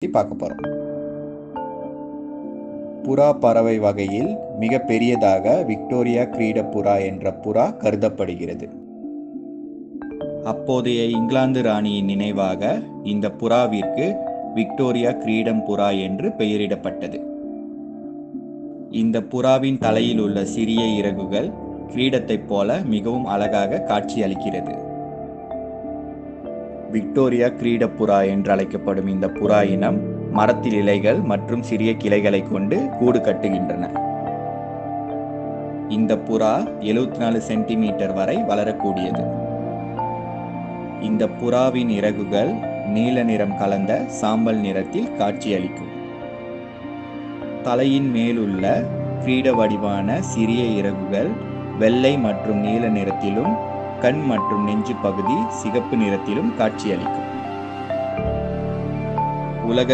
பத்தி பார்க்க போறோம். புறா பறவை வகையில் மிக பெரியதாக விக்டோரியா கிரீட புறா என்ற புறா கருதப்படுகிறது. அப்போதைய இங்கிலாந்து ராணியின் நினைவாக இந்த புறாவிற்கு விக்டோரியா கிரீடம் புறா என்று பெயரிடப்பட்டது. இந்த புறாவின் தலையில் உள்ள சிறிய இறகுகள் கிரீடத்தைப் போல மிகவும் அழகாக காட்சியளிக்கிறது. விக்டோரியா கிரீட புறா என்று அழைக்கப்படும் இந்த புறா இனம் மரத்தில் இலைகள் மற்றும் சிறிய கிளைகளை கொண்டு கூடு கட்டுகின்றன. இந்த புறா 74 சென்டிமீட்டர் வரை வளரக்கூடியது. இந்த புறாவின் இறகுகள் நீல நிறம் கலந்த சாம்பல் நிறத்தில் காட்சியளிக்கும். தலையின் மேலுள்ள கிரீட வடிவான சிறிய இறகுகள் வெள்ளை மற்றும் நீல நிறத்திலும், கண் மற்றும் நெஞ்சு பகுதி சிகப்பு நிறத்திலும் காட்சியளிக்கும். உலக